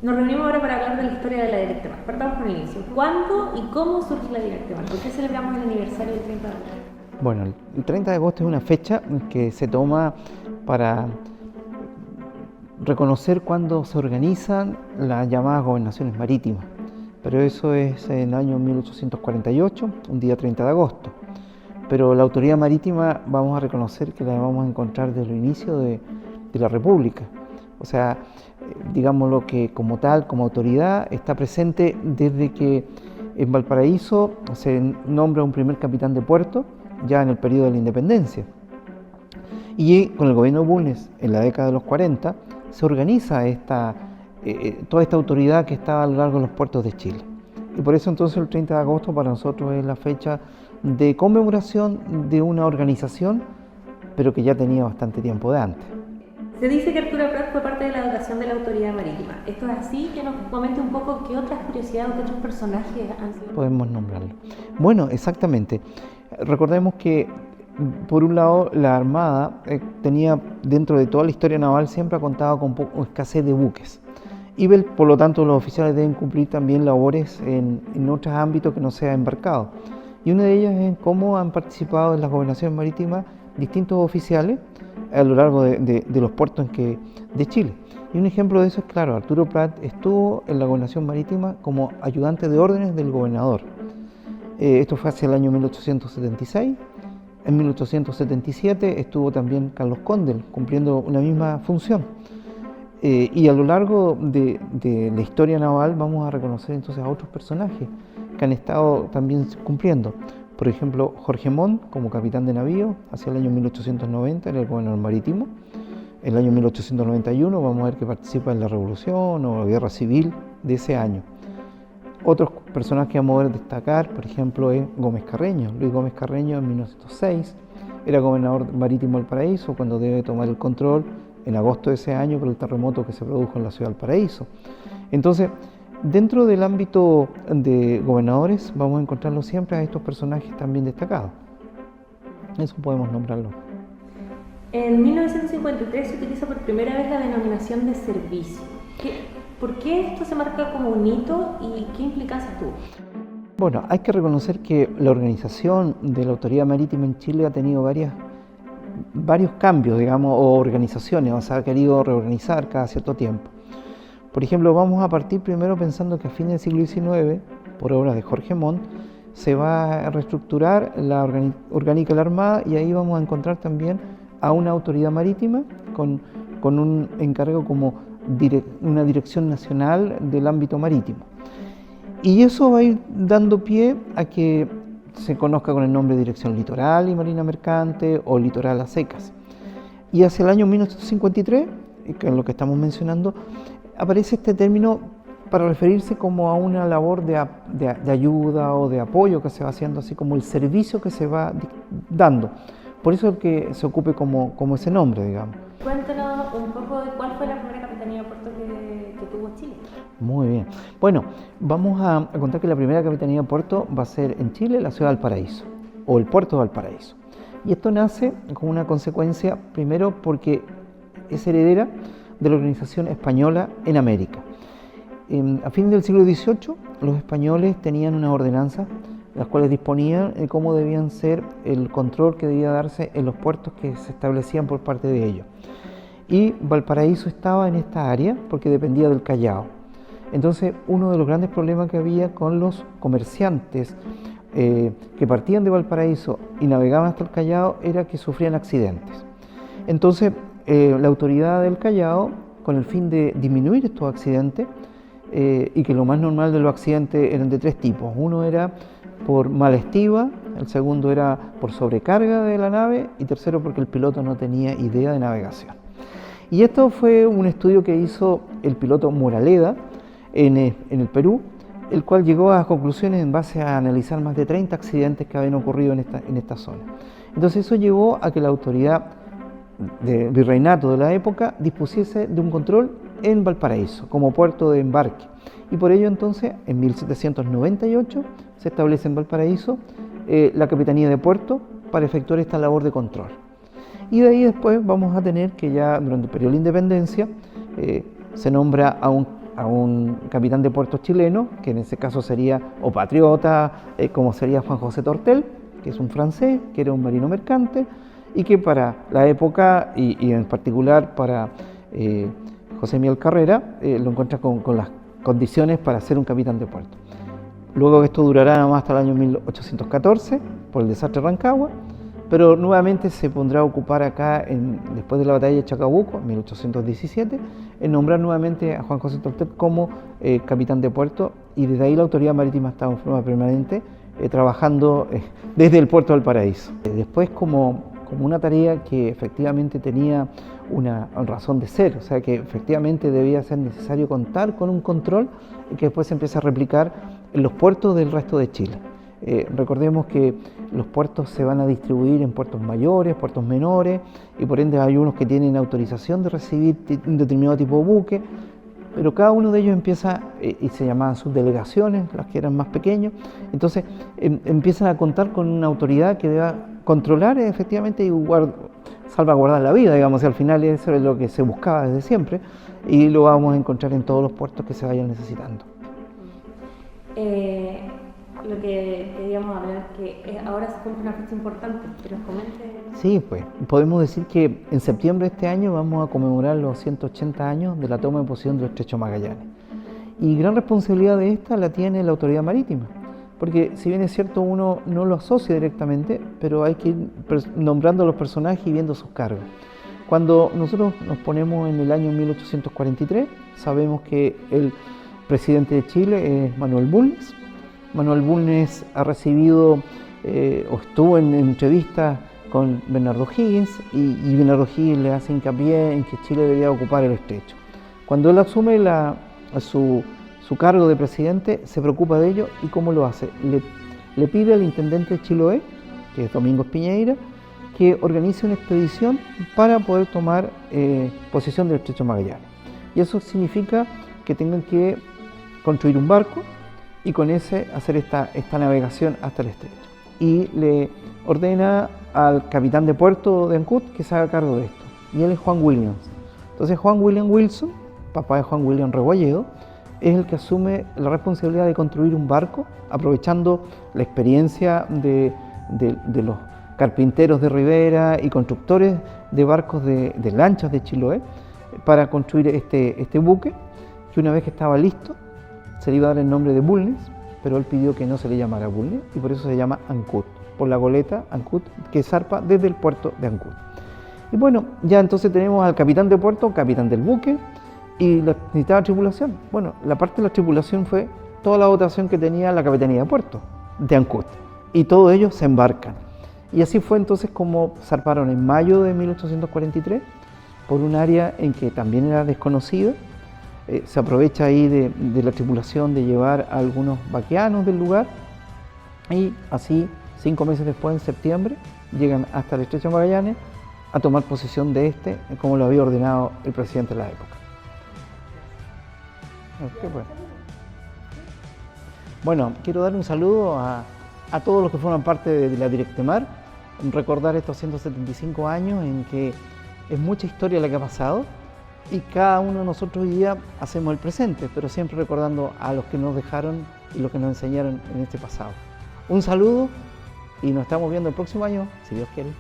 Nos reunimos ahora para hablar de la historia de la Directa Mar. Partamos por el inicio. ¿Cuándo y cómo surge la Directa Mar? ¿Por qué celebramos el aniversario del 30 de agosto? Bueno, el 30 de agosto es una fecha que se toma para reconocer cuando se organizan las llamadas gobernaciones marítimas. Pero eso es en el año 1848, un día 30 de agosto. Pero la autoridad marítima vamos a reconocer que la vamos a encontrar desde el inicio de la República. O sea, digámoslo que como tal, como autoridad, está presente desde que en Valparaíso se nombra un primer capitán de puerto, ya en el periodo de la independencia. Y con el gobierno de Bulnes, en la década de los 40, se organiza toda esta autoridad que estaba a lo largo de los puertos de Chile. Y por eso entonces el 30 de agosto para nosotros es la fecha de conmemoración de una organización, pero que ya tenía bastante tiempo de antes. Se dice que Arturo Prat fue parte de la educación de la autoridad marítima. ¿Esto es así? Que nos comente un poco qué otras curiosidades o qué otros personajes han sido. Podemos nombrarlo. Bueno, exactamente. Recordemos que, por un lado, la Armada tenía, dentro de toda la historia naval, siempre ha contado con escasez de buques. Y por lo tanto, los oficiales deben cumplir también labores en otros ámbitos que no sea embarcado. Y una de ellas es cómo han participado en las gobernaciones marítimas distintos oficiales a lo largo de los puertos de Chile. Y un ejemplo de eso es, claro, Arturo Prat estuvo en la gobernación marítima como ayudante de órdenes del gobernador. Esto fue hacia el año 1876. En 1877 estuvo también Carlos Condel cumpliendo una misma función. Y a lo largo de la historia naval vamos a reconocer entonces a otros personajes que han estado también cumpliendo. Por ejemplo, Jorge Montt como capitán de navío hacia el año 1890, era el gobernador marítimo. En el año 1891 vamos a ver que participa en la revolución o la guerra civil de ese año. Otros personajes que vamos a destacar, por ejemplo, es Gómez Carreño. Luis Gómez Carreño en 1906 era gobernador marítimo del Paraíso cuando debe tomar el control en agosto de ese año por el terremoto que se produjo en la ciudad del Paraíso. Entonces, dentro del ámbito de gobernadores vamos a encontrarlo siempre a estos personajes también destacados. Eso podemos nombrarlo. En 1953 se utiliza por primera vez la denominación de servicio. ¿Por qué esto se marca como un hito y qué implicancias tuvo? Bueno, hay que reconocer que la organización de la autoridad marítima en Chile ha tenido varios cambios, digamos, o organizaciones, o sea, ha querido reorganizar cada cierto tiempo. Por ejemplo, vamos a partir primero pensando que a fines del siglo XIX, por obra de Jorge Montt, se va a reestructurar la orgánica de la Armada y ahí vamos a encontrar también a una autoridad marítima con un encargo como una dirección nacional del ámbito marítimo. Y eso va a ir dando pie a que se conozca con el nombre de Dirección Litoral y Marina Mercante o Litoral a Secas. Y hacia el año 1953, que es lo que estamos mencionando, aparece este término para referirse como a una labor de ayuda o de apoyo que se va haciendo, así como el servicio que se va dando. Por eso es que se ocupe como ese nombre, digamos. Cuéntanos un poco de cuál fue la primera capitanía de puerto que tuvo Chile. Muy bien. Bueno, vamos a contar que la primera capitanía de puerto va a ser en Chile, la ciudad de Valparaíso, o el puerto de Valparaíso. Y esto nace como una consecuencia, primero porque es heredera de la organización española en América. A fines del siglo XVIII, los españoles tenían unas ordenanzas, las cuales disponían de cómo debían ser el control que debía darse en los puertos que se establecían por parte de ellos. Y Valparaíso estaba en esta área porque dependía del Callao. Entonces, uno de los grandes problemas que había con los comerciantes que partían de Valparaíso y navegaban hasta el Callao era que sufrían accidentes. Entonces, la autoridad del Callao, con el fin de disminuir estos accidentes, y que lo más normal de los accidentes eran de tres tipos. Uno era por mala estiva, el segundo era por sobrecarga de la nave y tercero porque el piloto no tenía idea de navegación. Y esto fue un estudio que hizo el piloto Moraleda en el Perú, el cual llegó a conclusiones en base a analizar más de 30 accidentes que habían ocurrido en esta zona. Entonces eso llevó a que la autoridad del virreinato de la época dispusiese de un control en Valparaíso como puerto de embarque. Y por ello entonces en 1798 se establece en Valparaíso la Capitanía de Puerto para efectuar esta labor de control. Y de ahí después vamos a tener que ya durante el periodo de la independencia se nombra a un a un capitán de puerto chileno, que en ese caso sería o patriota, como sería Juan José Tortel, que es un francés, que era un marino mercante, y que para la época, y en particular para José Miguel Carrera, lo encuentra con las condiciones para ser un capitán de puerto. Luego esto durará nada más hasta el año 1814, por el desastre de Rancagua, pero nuevamente se pondrá a ocupar acá, después de la batalla de Chacabuco, en 1817, en nombrar nuevamente a Juan José Tortel como capitán de puerto, y desde ahí la autoridad marítima estaba en forma permanente trabajando desde el puerto del Valparaíso. Después como una tarea que efectivamente tenía una razón de ser, o sea que efectivamente debía ser necesario contar con un control que después se empieza a replicar en los puertos del resto de Chile. Recordemos que los puertos se van a distribuir en puertos mayores, puertos menores, y por ende hay unos que tienen autorización de recibir un determinado tipo de buque, pero cada uno de ellos empieza, y se llamaban subdelegaciones, las que eran más pequeños, entonces empiezan a contar con una autoridad que deba controlar efectivamente y salvaguardar la vida, digamos, y al final eso es lo que se buscaba desde siempre, y lo vamos a encontrar en todos los puertos que se vayan necesitando. Lo que queríamos hablar es que ahora se cumple una fecha importante, que nos comente. Sí, pues podemos decir que en septiembre de este año vamos a conmemorar los 180 años de la toma de posesión del Estrecho Magallanes. Y gran responsabilidad de esta la tiene la autoridad marítima, porque si bien es cierto uno no lo asocia directamente, pero hay que ir nombrando a los personajes y viendo sus cargos. Cuando nosotros nos ponemos en el año 1843, sabemos que el presidente de Chile es Manuel Bulnes. Manuel Bulnes ha recibido o estuvo en entrevistas con Bernardo O'Higgins y Bernardo O'Higgins le hace hincapié en que Chile debía ocupar el estrecho. Cuando él asume su cargo de presidente, se preocupa de ello y ¿cómo lo hace? Le pide al intendente de Chiloé, que es Domingos Piñeira, que organice una expedición para poder tomar posesión del Estrecho Magallanes. Y eso significa que tengan que construir un barco y con ese hacer esta navegación hasta el estrecho. Y le ordena al capitán de puerto de Ancud que se haga cargo de esto. Y él es Juan Williams. Entonces Juan William Wilson, papá de Juan William Rebolledo, es el que asume la responsabilidad de construir un barco, aprovechando la experiencia de los carpinteros de Rivera y constructores de barcos de lanchas de Chiloé, para construir este buque, que una vez que estaba listo, se le iba a dar el nombre de Bulnes, pero él pidió que no se le llamara Bulnes y por eso se llama Ancud, por la goleta Ancud que zarpa desde el puerto de Ancud. Y bueno, ya entonces tenemos al capitán de puerto, capitán del buque, y la necesitaba tripulación. Bueno, la parte de la tripulación fue toda la dotación que tenía la capitanía de puerto de Ancud, y todos ellos se embarcan. Y así fue entonces como zarparon en mayo de 1843 por un área en que también era desconocida. Se aprovecha ahí de la tripulación de llevar a algunos vaqueanos del lugar y así 5 meses después, en septiembre, llegan hasta el Estrecho Magallanes a tomar posesión de como lo había ordenado el presidente de la época. Bueno, quiero dar un saludo a todos los que forman parte de la Directemar, recordar estos 175 años en que es mucha historia la que ha pasado, y cada uno de nosotros hoy día hacemos el presente, pero siempre recordando a los que nos dejaron y los que nos enseñaron en este pasado. Un saludo y nos estamos viendo el próximo año, si Dios quiere.